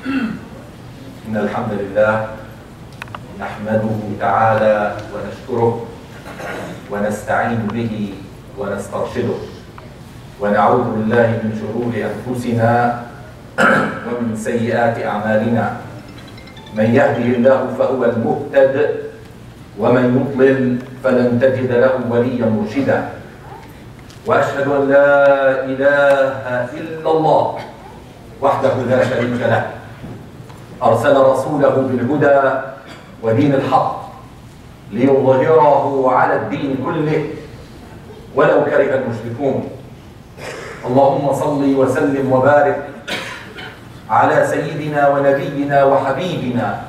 إن الحمد لله نحمده تعالى ونشكره ونستعين به ونسترشده ونعوذ بالله من شرور أنفسنا ومن سيئات أعمالنا. من يهده الله فهو المهتد ومن يضلل فلن تجد له وليا مرشدا. وأشهد أن لا إله إلا الله وحده لا شريك له أرسل رسوله بالهدى ودين الحق ليظهره على الدين كله ولو كره المشركون. اللهم صل وسلم وبارك على سيدنا ونبينا وحبيبنا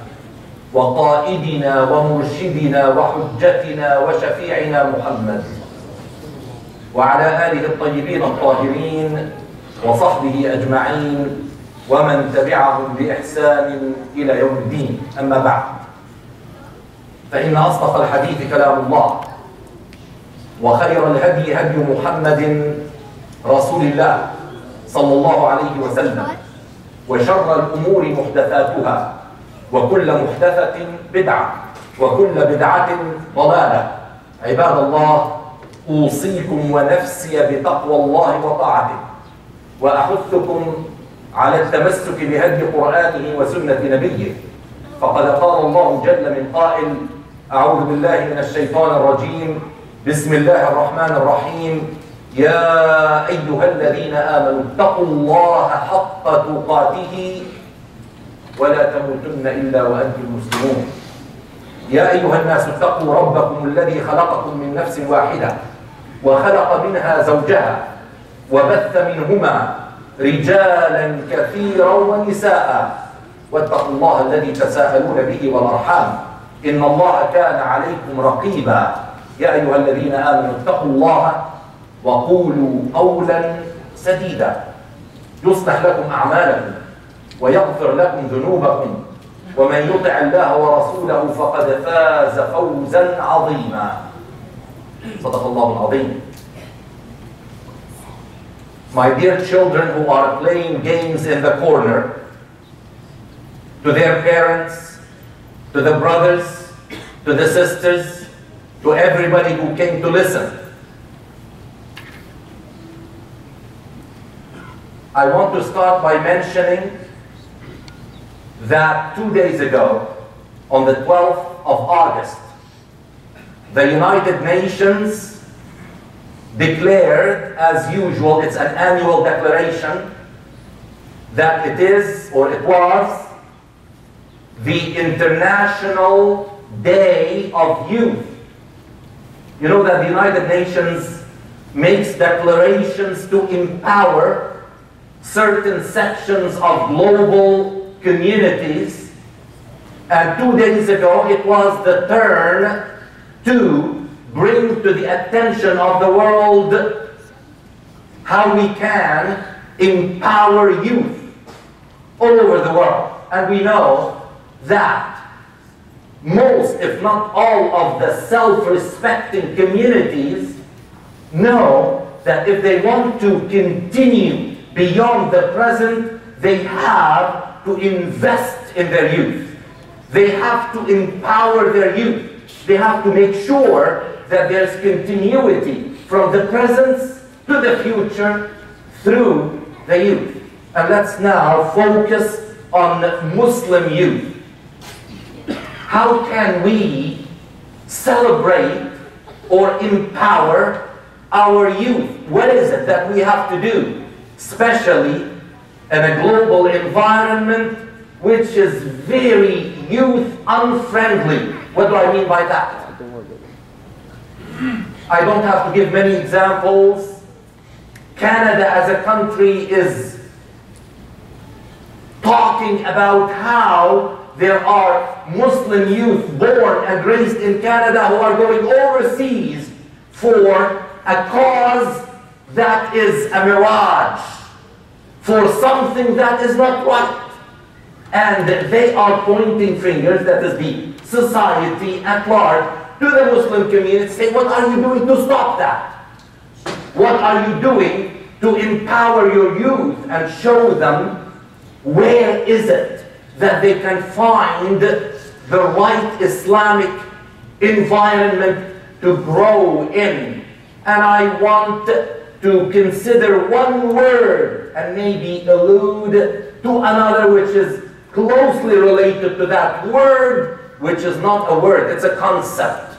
وقائدنا ومرشدنا وحجتنا وشفيعنا محمد وعلى آله الطيبين الطاهرين وصحبه أجمعين ومن تبعهم بإحسان إلى يوم الدين. أما بعد، فإن أصدق الحديث كلام الله، وخير الهدي هدي محمد رسول الله صلى الله عليه وسلم، وشر الأمور محدثاتها، وكل محدثة بدعة، وكل بدعة ضلالة. عباد الله، أوصيكم ونفسي بتقوى الله وطاعته، وأحثكم على التمسك بهدي قرآنه وسنة نبيه. فقد قال الله جل من قائل: أعوذ بالله من الشيطان الرجيم، بسم الله الرحمن الرحيم، يا أيها الذين آمنوا اتقوا الله حق تقاته ولا تموتن إلا وأنتم مسلمون. يا أيها الناس اتقوا ربكم الذي خلقكم من نفس واحدة وخلق منها زوجها وبث منهما رجالا كثيرا ونساء، واتقوا الله الذي تساءلون به والأرحام إن الله كان عليكم رقيبا. يا أيها الذين آمنوا اتقوا الله وقولوا قولا سديدا يصلح لكم أعمالكم ويغفر لكم ذنوبكم، ومن يطع الله ورسوله فقد فاز فوزا عظيما. صدق الله العظيم. My dear children who are playing games in the corner, to their parents, to the brothers, to the sisters, to everybody who came to listen, I want to start by mentioning that 2 days ago, on the 12th of August, the United Nations declared, as usual, it's an annual declaration, that it is, or it was, the International Day of Youth. You know that the United Nations makes declarations to empower certain sections of global communities, and 2 days ago it was the turn to bring to the attention of the world how we can empower youth all over the world. And we know that most, if not all, of the self-respecting communities know that if they want to continue beyond the present, they have to invest in their youth. They have to empower their youth. They have to make sure that there's continuity from the present to the future through the youth. And let's now focus on Muslim youth. How can we celebrate or empower our youth? What is it that we have to do, especially in a global environment which is very youth unfriendly? What do I mean by that? I don't have to give many examples. Canada as a country is talking about how there are Muslim youth born and raised in Canada who are going overseas for a cause that is a mirage, for something that is not right. And they are pointing fingers, that is the society at large, to the Muslim community, say, what are you doing to stop that? What are you doing to empower your youth and show them where is it that they can find the right Islamic environment to grow in. And I want to consider one word and maybe allude to another which is closely related to that word, which is not a word, it's a concept.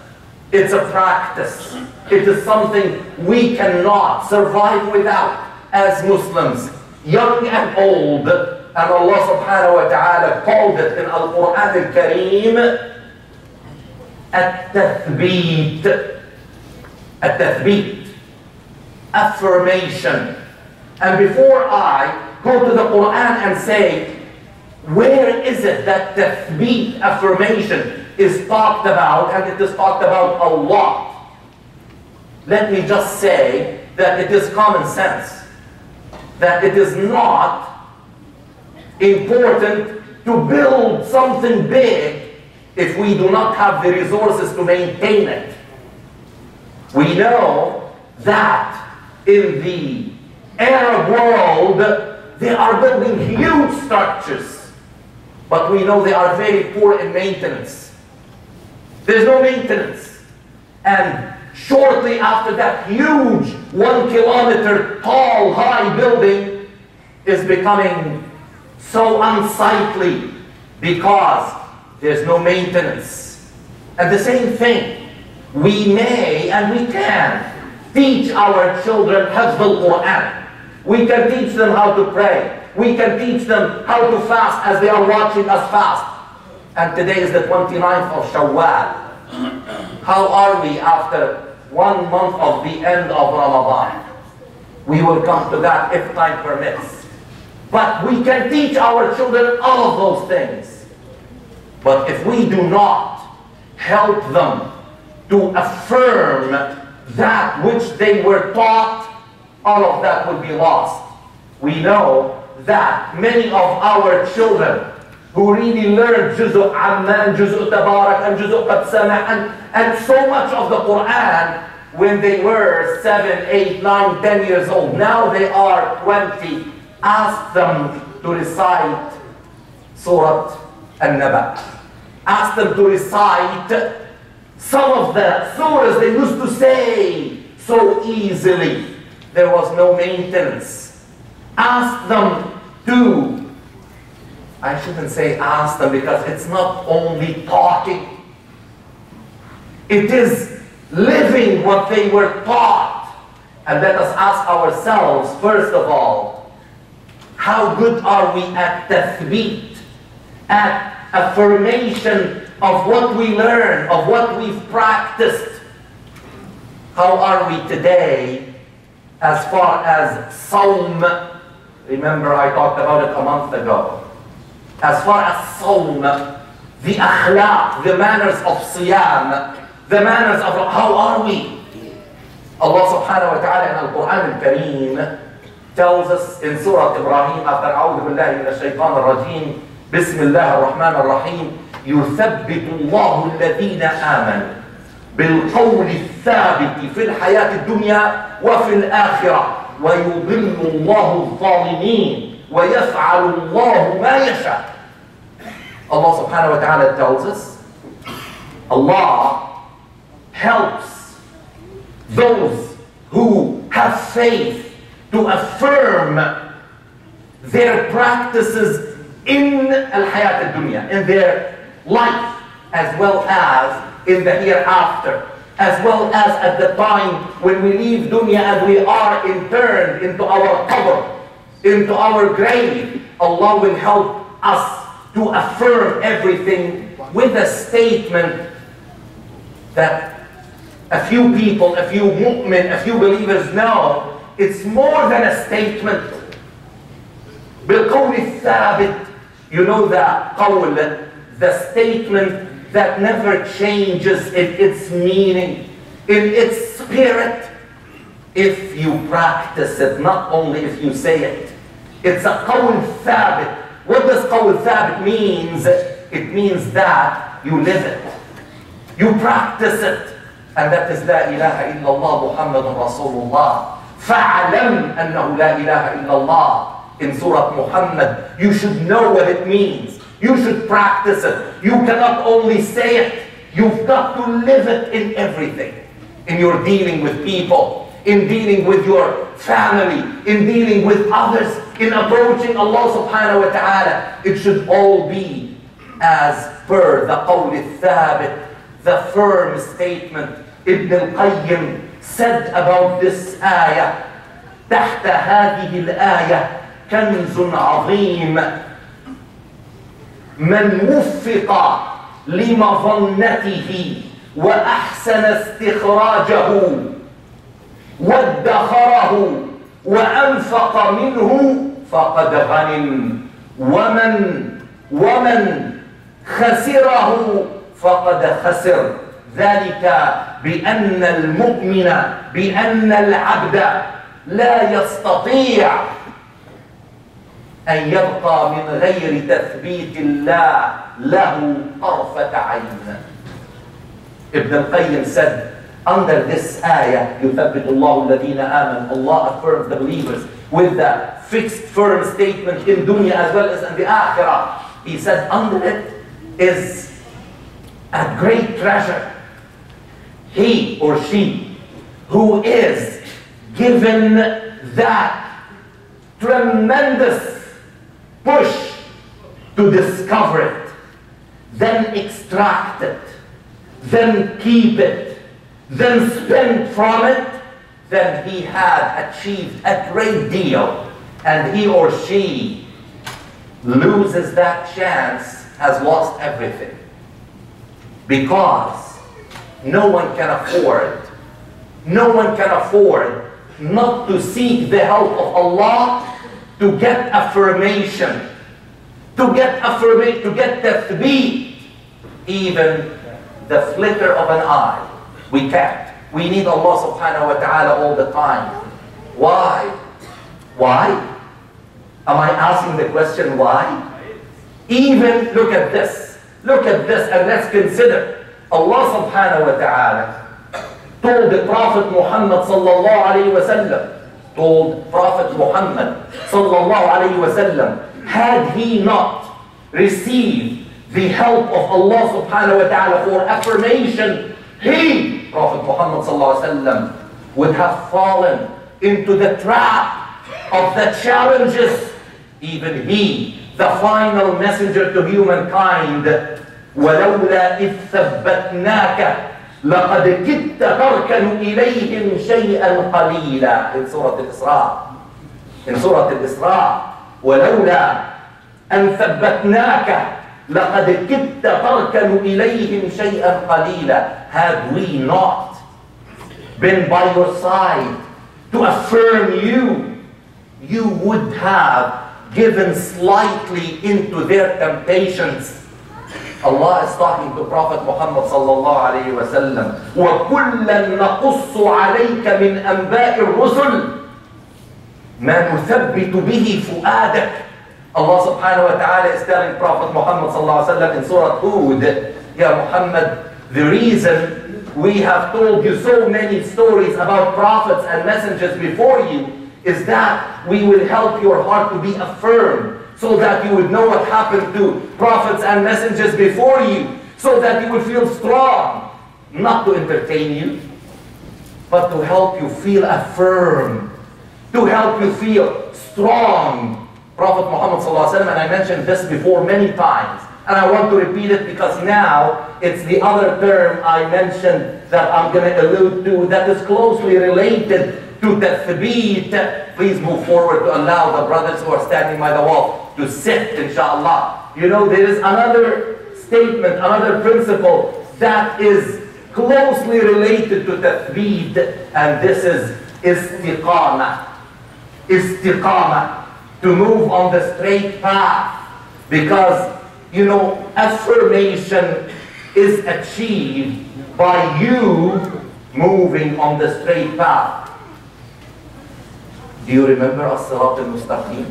It's a practice. It is something we cannot survive without as Muslims, young and old. And Allah subhanahu wa ta'ala called it in Al-Quran al-Kareem at-tathbeet. At-tathbeet. Affirmation. And before I go to the Quran and say, where is it that tathbeet, affirmation, is talked about, and it is talked about a lot, let me just say that it is common sense, that it is not important to build something big if we do not have the resources to maintain it. We know that in the Arab world, they are building huge structures, but we know they are very poor in maintenance. There's no maintenance. And shortly after that huge 1 kilometer tall, high building is becoming so unsightly because there's no maintenance. And the same thing, we may and we can teach our children Hifz al-Quran. We can teach them how to pray. We can teach them how to fast as they are watching us fast. And today is the 29th of Shawwal. How are we after 1 month of the end of Ramadan? We will come to that if time permits. But we can teach our children all of those things. But if we do not help them to affirm that which they were taught, all of that will be lost. We know that many of our children who really learned Juz'u Amman, Juz'u Tabarak, and Juz'u Qad Sama, and so much of the Quran when they were 7, 8, 9, 10 years old. Now they are 20. Ask them to recite Surah An-Naba. Ask them to recite some of the surahs they used to say so easily. There was no maintenance. Ask them to, I shouldn't say ask them because it's not only talking. It is living what they were taught. And let us ask ourselves, first of all, how good are we at tathbeet, at affirmation of what we learn, of what we've practiced? How are we today as far as Sawm? Remember I talked about it a month ago. As far as Sawm, the akhlaq, the manners of Siyam, the manners of, how are we? Allah subhanahu wa ta'ala in Al-Quran al-Kareem tells us in Surah Ibrahim after أعوذ بالله من الشيطان الرجيم بسم الله الرحمن الرحيم يثبت الله الذين آمنوا بالقول الثابت في الحياة الدنيا وفي الآخرة ويضل الله الظالمين ويفعل الله ما يشاء. Allah subhanahu wa ta'ala tells us Allah helps those who have faith to affirm their practices in al-hayat al-dunya, in their life, as well as in the hereafter, as well as at the time when we leave dunya and we are interned into our qabr, into our grave. Allah will help us to affirm everything with a statement that a few people, a few mu'min, a few believers know. It's more than a statement. بالقول الثابت, you know the qawl, the statement that never changes in its meaning, in its spirit, if you practice it, not only if you say it. It's a qawl thabit. What does qawl thabit means? It means that you live it, you practice it, and that is La ilaha illallah Muhammadun Rasulullah. فَعَلَمْ أَنَّهُ لَا إِلَهَ إِلَّا اللَّهِ. In Surah Muhammad, you should know what it means. You should practice it. You cannot only say it, you've got to live it in everything. In your dealing with people, in dealing with your family, in dealing with others, in approaching Allah subhanahu wa ta'ala. It should all be as per the qawl al-thabit, the firm statement. Ibn al-Qayyim said about this ayah, تحت هذه الآية كنز عظيم من وفق لمظنته وأحسن استخراجه وادخره وأنفق منه فقد غنم ومن خسره فقد خسر ذلك بأن المؤمن بأن العبد لا يستطيع أن يبقى من غير تثبيت الله له طرفة عين. Ibn al-Qayyim said, under this ayah, يثبت الله الذين آمنوا, Allah affirms the believers with the fixed firm statement in dunya as well as in the akhirah. He said under it is a great treasure. He or she who is given that tremendous push to discover it, then extract it, then keep it, then spend from it, then he had achieved a great deal, and he or she loses that chance, has lost everything. Because no one can afford not to seek the help of Allah to get affirmation, to get tathbeet, even the flicker of an eye. We can't. We need Allah subhanahu wa ta'ala all the time. Why? Why? Am I asking the question why? Even look at this, and let's consider. Allah subhanahu wa ta'ala told the Prophet Muhammad sallallahu alayhi wa sallam, had he not received the help of Allah subhanahu wa ta'ala for affirmation, he, Prophet Muhammad sallallahu alayhi wa sallam, would have fallen into the trap of the challenges. Even he, the final messenger to humankind, وَلَوْلَا إِذْ ثَبَّتْنَاكَ لَقَدْ كِدْتَ تَرْكَنُ إِلَيْهِمْ شَيْئًا قَلِيلًا. In Surah Al-Isra, وَلَوْلَا أَنْ ثَبَّتْنَاكَ لَقَدْ كِدْتَ تَرْكَنُ إِلَيْهِمْ شَيْئًا قَلِيلًا. Had we not been by your side to affirm you, you would have given slightly into their temptations. Allah is talking to Prophet Muhammad sallallahu alayhi wa sallam. وَكُلًّا نَقُصُّ عَلَيْكَ مِنْ أَنْبَاءِ الرُّسُلِ مَا نُثَبِّتُ بِهِ فُؤَادَكَ. Allah subhanahu wa ta'ala is telling Prophet Muhammad sallallahu alayhi wa sallam in Surah Hud, Ya Muhammad, the reason we have told you so many stories about prophets and messengers before you is that we will help your heart to be affirmed, so that you would know what happened to prophets and messengers before you, so that you would feel strong, not to entertain you, but to help you feel affirmed, to help you feel strong. Prophet Muhammad sallallahu alaihi wasallam, and I mentioned this before many times, and I want to repeat it because now it's the other term I mentioned that I'm going to allude to that is closely related to tathbeet. Please move forward to allow the brothers who are standing by the wall to sit, inshallah. You know, there is another statement, another principle that is closely related to tathbeet, and this is istiqamah. Istiqamah, to move on the straight path. Because, you know, affirmation is achieved by you moving on the straight path. Do you remember as-sirat al-mustaqim?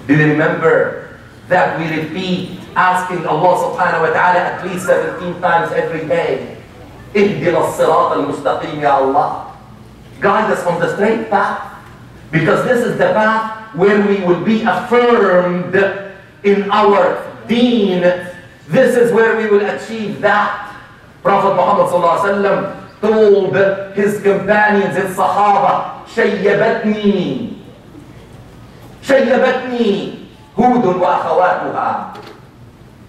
Do you remember that we repeat asking Allah subhanahu wa ta'ala at least 17 times every day, Ihdina as-sirat al-mustaqim ya Allah. Guide us on the straight path. Because this is the path where we will be affirmed in our deen. This is where we will achieve that. Prophet Muhammad told his companions, his Sahaba, شيبتني هود وأخواتها.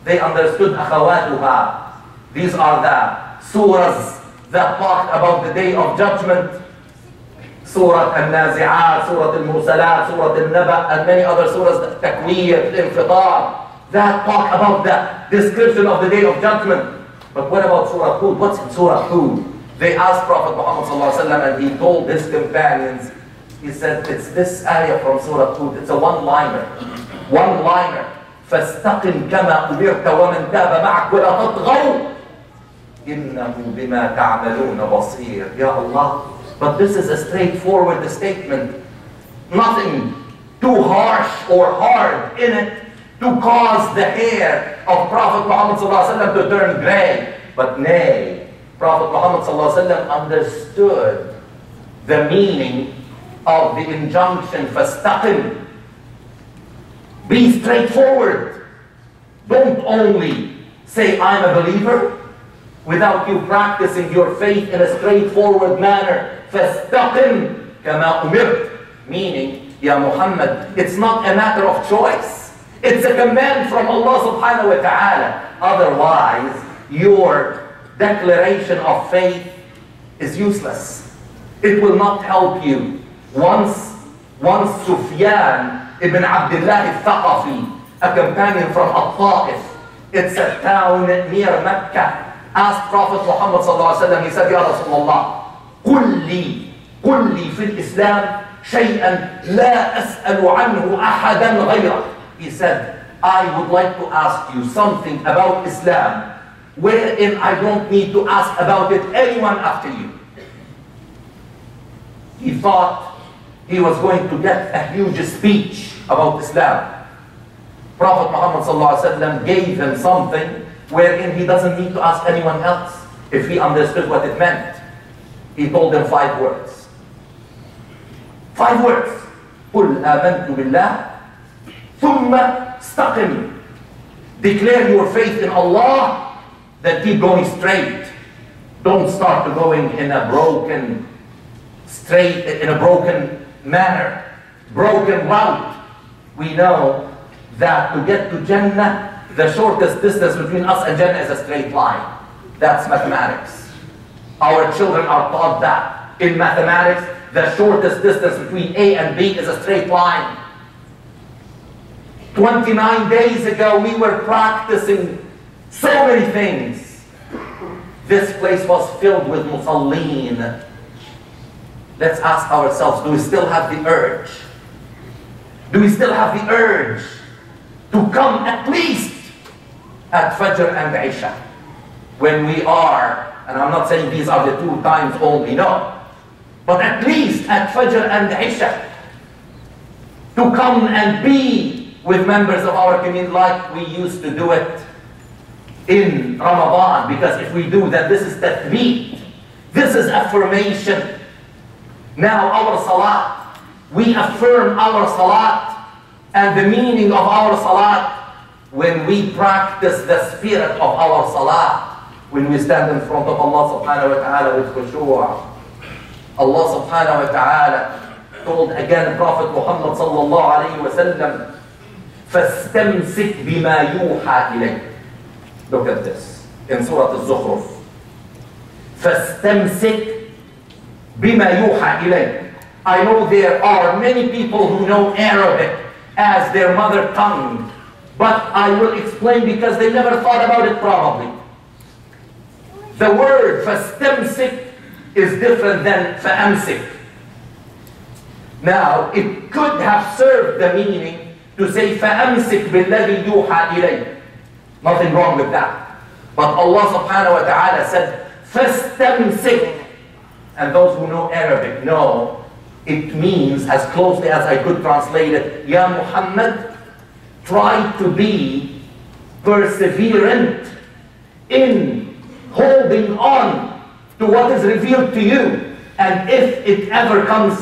They understood أخواتها. These are the surahs that talked about the day of judgment. Surah Al-Nazi'at, Surah Al-Mursalat, Surah Al-Naba, and many other surahs, Takwir, Al-Infitar, that talk about the description of the day of judgment. But what about Surah Hud? What's in Surah Hud? They asked Prophet Muhammad and he told his companions, he said, it's this ayah from Surah Hud. It's a one-liner. One-liner. فَاسْتَقِمْ كَمَا أُمِرْتَ وَمَنْ تَابَ مَعَكَ وَلَا تَطْغَوْا إِنَّهُ بِمَا تَعْمَلُونَ بَصِيرٌ. Ya Allah. But this is a straightforward statement. Nothing too harsh or hard in it to cause the hair of Prophet Muhammad to turn gray. But nay, Prophet Muhammad understood the meaning of the injunction, فَاسْتَقِمْ. Be straightforward. Don't only say, I'm a believer, without you practicing your faith in a straightforward manner. فَاسْتَقِمْ كَمَا أُمِرْتَ. Meaning, Ya Muhammad, it's not a matter of choice. It's a command from Allah subhanahu wa ta'ala. Otherwise, your declaration of faith is useless. It will not help you. Once Sufyan ibn Abdullah al-Thaqafi, a companion from Al-Ta'if, it's a town near Mecca, asked Prophet Muhammad sallallahu alaihi wasallam, he said, Ya Rasulullah, قل لي في الإسلام شيئا لا أسأل عنه أحدا غيرك. He said, I would like to ask you something about Islam wherein I don't need to ask about it anyone after you. He thought he was going to get a huge speech about Islam. Prophet Muhammad ﷺ gave him something wherein he doesn't need to ask anyone else if he understood what it meant. He told them 5 words. 5 words. قُلْ آمَنْتُ بِاللَّهِ ثُمَّ اسْتَقِمْ. Declare your faith in Allah, then keep going straight. Don't start going in a broken manner, broken route. We know that to get to Jannah, the shortest distance between us and Jannah is a straight line. That's mathematics. Our children are taught that. In mathematics, the shortest distance between A and B is a straight line. 29 days ago, we were practicing so many things. This place was filled with musallin. Let's ask ourselves, do we still have the urge? Do we still have the urge to come at least at Fajr and Isha? When we are, and I'm not saying these are the 2 times only, no. But at least at Fajr and Isha, to come and be with members of our community like we used to do it in Ramadan. Because if we do that, this is tathbeet. This is affirmation. Now our salat, we affirm our salat and the meaning of our salat when we practice the spirit of our salat. When we stand in front of Allah subhanahu wa ta'ala with khushu'. Allah subhanahu wa ta'ala told again Prophet Muhammad sallallahu alayhi wa sallam, فَاسْتَمْسِكْ بِمَا يُوحَى إِلَيْكَ. Look at this in Surah Al-Zukhruf. فَاسْتَمْسِكْ بِمَا يُوحَى إِلَيْكَ. I know there are many people who know Arabic as their mother tongue, but I will explain because they never thought about it probably. The word فَاسْتَمْسِكْ is different than فَأَمْسِكْ. Now, it could have served the meaning to say فَأَمْسِكْ بِالَّذِي يُوحَى إِلَيْكَ. Nothing wrong with that. But Allah subhanahu wa ta'ala said فَاسْتَمْسِكْ. And those who know Arabic know it means, as closely as I could translate it, Ya Muhammad, try to be perseverant in holding on to what is revealed to you. And if it ever comes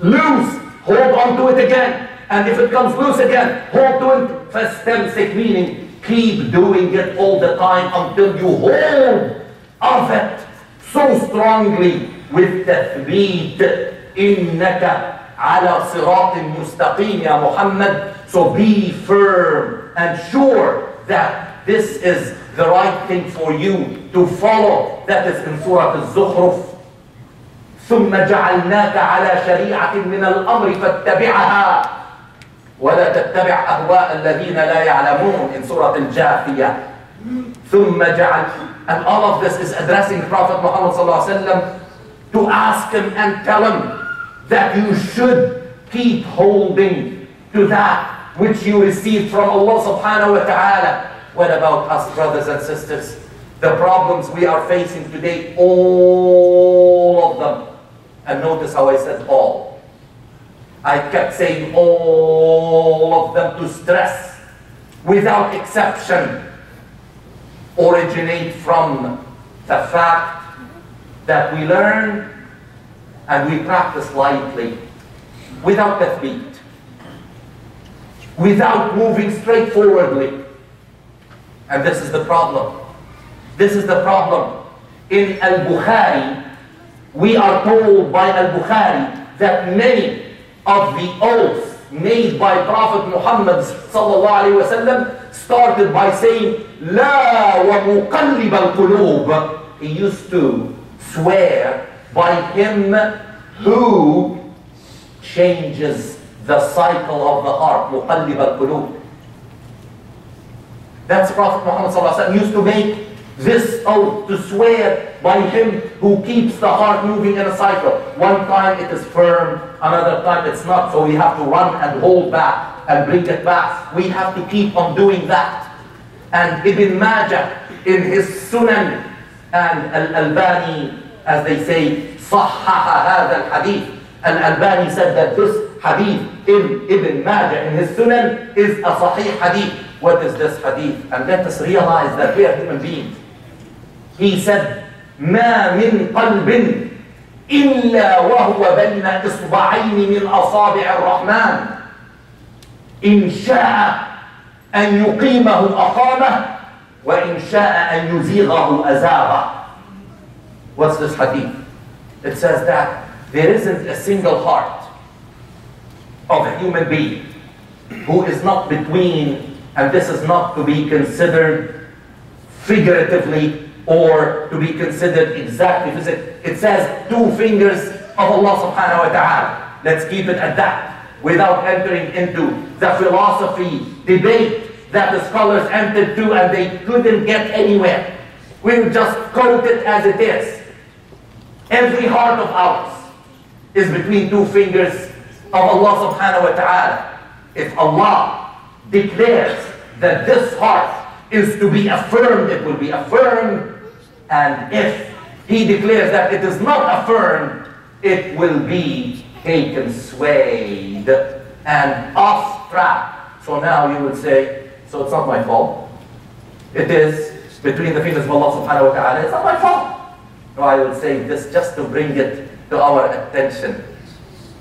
loose, hold on to it again. And if it comes loose again, hold to it. فَاسْتَمْسِكْ, meaning keep doing it all the time until you hold of it so strongly with تثبيت. إِنَّكَ عَلَى صِرَاطٍ مُسْتَقِيمٍ يا Muhammad. So be firm and sure that this is the right thing for you to follow. That is in Surah Al-Zukhruf. ثُمَّ جَعَلْنَاكَ عَلَى شَرِيعَةٍ مِنَ الْأَمْرِ فَاتَّبِعَهَا وَلَا تَتَّبِعْ أَهْوَاءَ الَّذِينَ لَا يَعْلَمُونَ in Surah Al-Jathiyah. ثُمَّ جَعَلْ, and all of this is addressing Prophet Muhammad sallallahu alaihi wasallam to ask him and tell him that you should keep holding to that which you received from Allah subhanahu wa ta'ala. What about us, brothers and sisters? The problems we are facing today, all of them. And notice how I said all. I kept saying all of them to stress, without exception, originate from the fact that we learn and we practice lightly, without tathbeet, without moving straightforwardly. And this is the problem. This is the problem. In Al-Bukhari, we are told by Al-Bukhari that many of the oaths made by Prophet Muhammad sallallahu alaihi wasallam started by saying, La wa muqallib al-qulub. He used to swear by him who changes the cycle of the heart. Muqallib al-qulub. That's Prophet Muhammad sallallahu alaihi wasallam used to make this oath, to swear by him who keeps the heart moving in a cycle. One time it is firm, another time it's not, so we have to run and hold back and bring it back. We have to keep on doing that. And Ibn Majah in his Sunan, and Al-Albani, as they say, صحح هذا الحديث. Al-Albani said that this hadith in Ibn Majah in his Sunan is a sahih hadith. What is this hadith? And let us realize that we are human beings. He said, ما من قلب إلا وهو بين إصبعين من أصابع الرحمن إن شاء أن يقيمه أقامه وإن شاء أن يزيغه أزاغه. What's this hadith? It says that there isn't a single heart of a human being who is not between, and this is not to be considered figuratively or to be considered exactly physically. It says two fingers of Allah subhanahu wa ta'ala. Let's keep it at that, without entering into the philosophy debate that the scholars entered to and they couldn't get anywhere. We'll just quote it as it is. Every heart of ours is between two fingers of Allah subhanahu wa ta'ala. If Allah declares that this heart is to be affirmed, it will be affirmed. And if He declares that it is not affirmed, it will be taken, swayed, and off track. So now you would say, so it's not my fault. It is between the fingers of Allah subhanahu wa ta'ala. It's not my fault. No, I would say this just to bring it to our attention.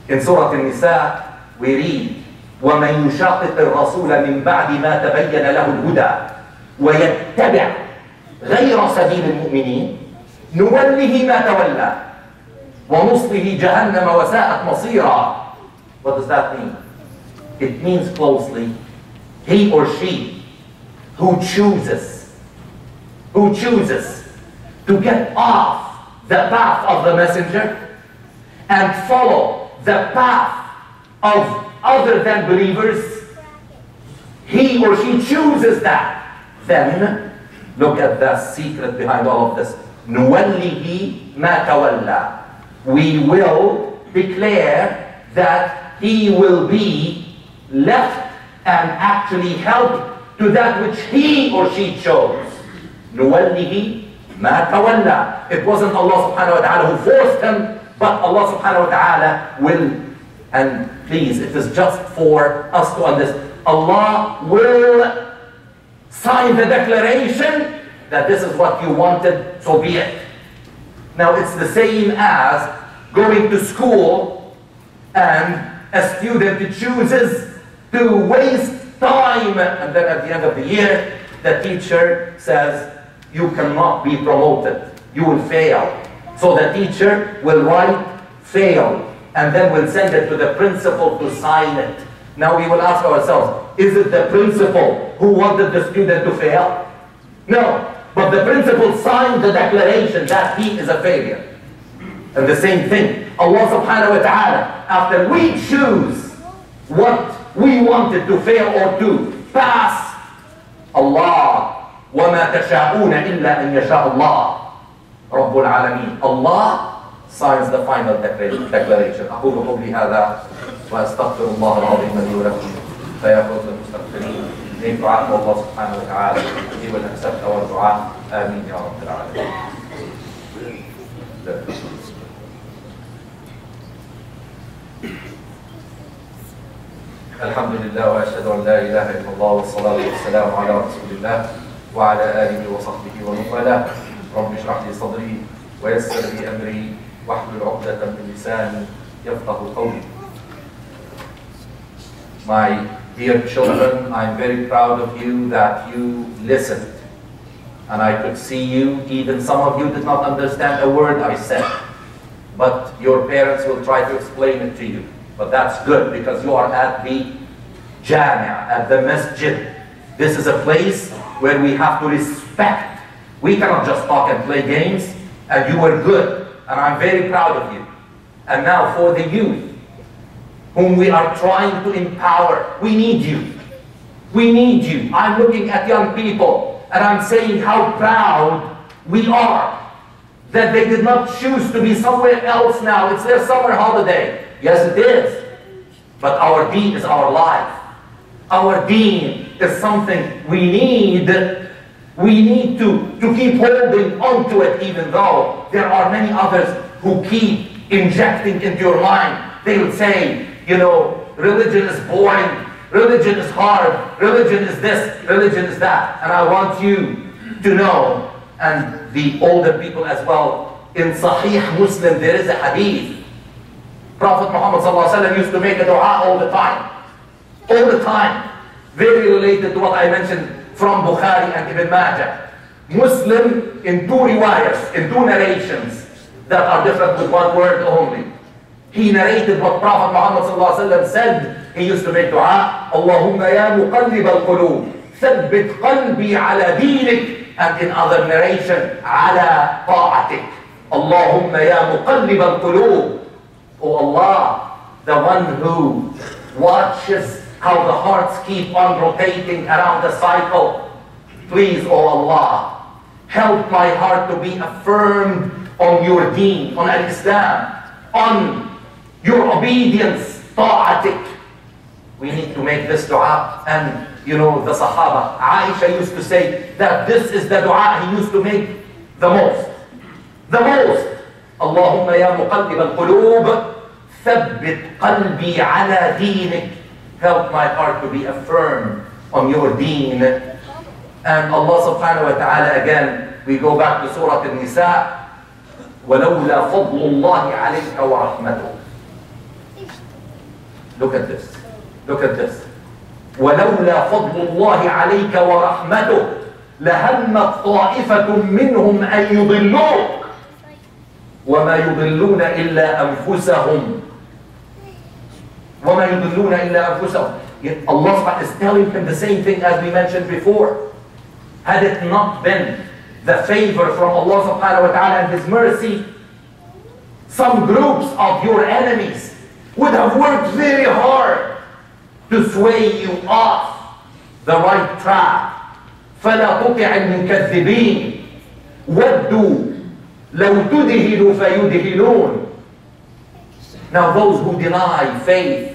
In Surah An-Nisa, we read, وَمَنْ يُشَاقِقِ الرَّسُولَ مِنْ بَعْدِ مَا تَبَيَّنَ لَهُ الْهُدَى وَيَتَّبِعْ غَيْرَ سَبِيلِ الْمُؤْمِنِينَ نُوَلِّهِ مَا تَوَلَّى وَنُصْلِهِ جَهَنَّمَ وَسَاءَتْ مَصِيرًا. What does that mean? It means closely, he or she who chooses to get off the path of the messenger and follow the path of other than believers, he or she chooses that, then look at the secret behind all of this. نُوَلِّهِ مَا تَوَلَّى. We will declare that he will be left and actually helped to that which he or she chose. نُوَلِّهِ مَا تَوَلَّى. It wasn't Allah subhanahu wa ta'ala who forced him, but Allah subhanahu wa ta'ala will. And please, it is just for us to understand. Allah will sign the declaration that this is what you wanted, so be it. Now it's the same as going to school and a student chooses to waste time. And then at the end of the year, the teacher says, you cannot be promoted. You will fail. So the teacher will write fail, and then we'll send it to the principal to sign it. Now we will ask ourselves, is it the principal who wanted the student to fail? No, but the principal signed the declaration that he is a failure. And the same thing, Allah subhanahu wa ta'ala, after we choose what we wanted to fail or to pass, Allah, وَمَا تَشَاءُونَ إِلَّا أَن يَشَاءَ اللَّهُ رَبُّ الْعَالَمِينَ. Allah signs the final declaration. أقول قولي هذا وأستغفر الله العظيم لي ولكم فيا فوز المستغفرين. May dua for Allah subhanahu wa ta'ala. He will accept our dua. Ameen ya Rabbil Alameen. الحمد لله وأشهد أن لا إله إلا الله والصلاة والسلام على رسول الله وعلى آله وصحبه ومن والاه. رب اشرح لي صدري ويسر لي أمري واحلل عقدة من لساني يفقهوا قولي. My dear children, I'm very proud of you that you listened. And I could see you, even some of you did not understand a word I said. But your parents will try to explain it to you. But that's good because you are at the Jamia, at the Masjid. This is a place where we have to respect. We cannot just talk and play games, and you were good. And I'm very proud of you. And now for the youth, whom we are trying to empower, we need you. We need you. I'm looking at young people, and I'm saying how proud we are that they did not choose to be somewhere else now. It's their summer holiday. Yes, it is. But our deen is our life. Our deen is something we need. We need to keep holding on to it, even though there are many others who keep injecting into your mind. They would say, you know, religion is boring, religion is hard, religion is this, religion is that. And I want you to know, and the older people as well, in Sahih Muslim there is a hadith. Prophet Muhammad ﷺ used to make a dua all the time. All the time. Very related to what I mentioned from Bukhari and Ibn Majah. Muslim in two riwayas, in two narrations that are different with one word only. He narrated what Prophet Muhammad ﷺ said. He used to make dua, Allahumma ya muqallib al-qulub, thabbit qalbi ala dinik. And in other narration, ala ta'atik. Allahumma ya muqallib al-qulub. Oh Allah, the one who watches how the hearts keep on rotating around the cycle. Please, oh Allah, help my heart to be affirmed on your deen, on al-Islam, on your obedience, ta'atik. We need to make this dua. And you know, the Sahaba, Aisha used to say that this is the dua he used to make the most. The most. Allahumma ya muqallib al-qulub, thabbit qalbi ala dinik. Help my heart to be affirmed on your deen. And Allah subhanahu wa ta'ala again, we go back to Surah An-Nisa, وَلَوْلَا فَضْلُ اللَّهِ عَلَيْكَ وَرَحْمَتُهُ. Look at this. Look at this. وَلَوْلَا فَضْلُ اللَّهِ عَلَيْكَ وَرَحْمَتُهُ لَهَمَّتْ طَائِفَةٌ مِّنْهُمْ أَن يُضِلُّوكَ وَمَا يُضِلُّونَ إِلَّا أَنفُسَهُمْ. وَمَا يُضِلُّونَ إِلَّا أَنفُسَهُمْ. Yet Allah is telling him the same thing as we mentioned before. Had it not been the favor from Allah subhanahu wa ta'ala and His mercy, some groups of your enemies would have worked very hard to sway you off the right track. فَلَا تُطِعِ الْمُكَذِّبِينَ وَدُّوا لَوْ تُدْهِلُوا فَيُدْهِلُونَ. Now those who deny faith,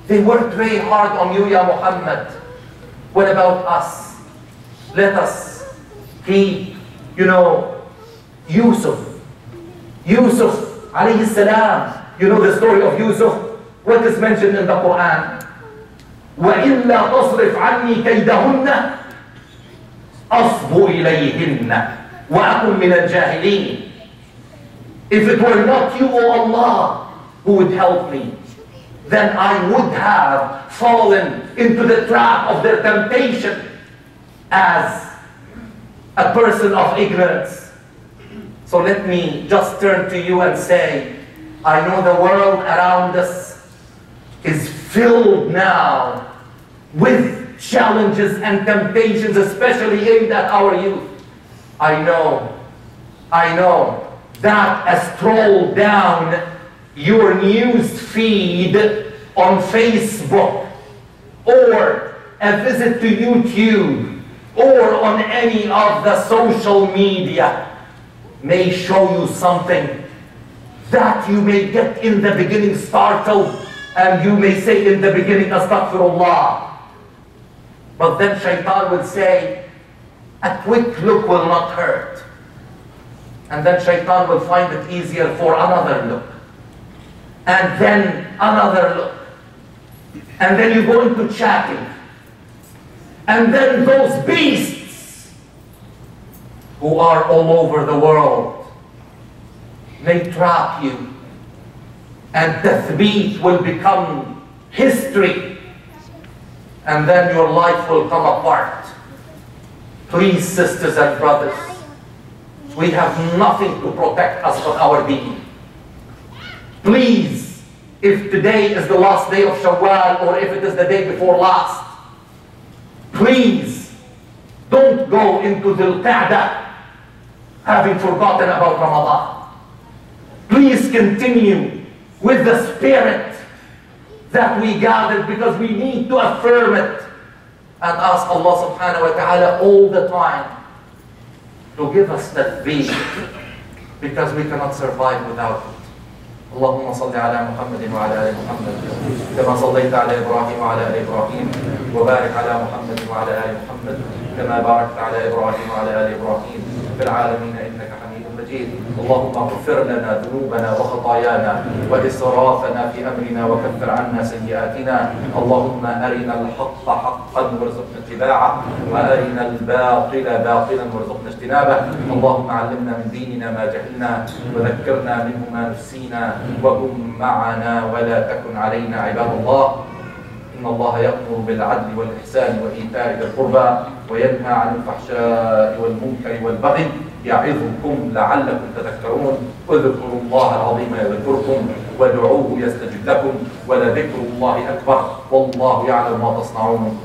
they worked very hard on you, Ya Muhammad. What about us? Let us keep, you know, Yusuf alayhi salam. You know the story of Yusuf? What is mentioned in the Quran? وَإِلَّا تَصْرِفْ عَنِّي كَيْدَهُنَّ أَصْبُ إِلَيْهِنَّ وَأَكُنْ مِنَ الْجَاهِلِينَ. If it were not you, O Allah, who would help me, then I would have fallen into the trap of their temptation as a person of ignorance. So let me just turn to you and say, I know the world around us is filled now with challenges and temptations, especially aimed at our youth. I know that a stroll down your news feed on Facebook, or a visit to YouTube, or on any of the social media may show you something that you may get in the beginning startled, and you may say in the beginning, Astaghfirullah. But then Shaitan will say, a quick look will not hurt. And then Shaitan will find it easier for another look. And then another look. And then you go into chatting. And then those beasts who are all over the world may trap you. And tathbeet will become history. And then your life will come apart. Please, sisters and brothers, we have nothing to protect us from our deen. Please, if today is the last day of Shawwal, or if it is the day before last, please don't go into Dhul Qa'dah having forgotten about Ramadan. Please continue with the spirit that we gathered, because we need to affirm it and ask Allah subhanahu wa ta'ala all the time to give us that vision, because we cannot survive without it. اللهم صل على محمد وعلى آل محمد كما صليت على إبراهيم وعلى آل إبراهيم وبارك على محمد وعلى آل محمد كما باركت على إبراهيم وعلى آل إبراهيم في العالمين إنك حميد مجيد. اللهم اغفر لنا ذنوبنا وخطايانا وإسرافنا في أمرنا وكفر عنا سيئاتنا. اللهم أرنا الحق حقا وارزقنا اتباعه، وأرنا الباطل باطلا وارزقنا اجتنابه. اللهم علمنا من ديننا ما جهلنا، وذكرنا منه ما نسينا، وكن معنا ولا تكن علينا عباد الله. إن الله يأمر بالعدل والإحسان وإيتاء ذي القربى وينهى عن الفحشاء والمنكر والبغي يعظكم لعلكم تذكرون. اذكروا الله العظيم يذكركم وادعوه يستجب لكم ولذكر الله أكبر والله يعلم ما تصنعون.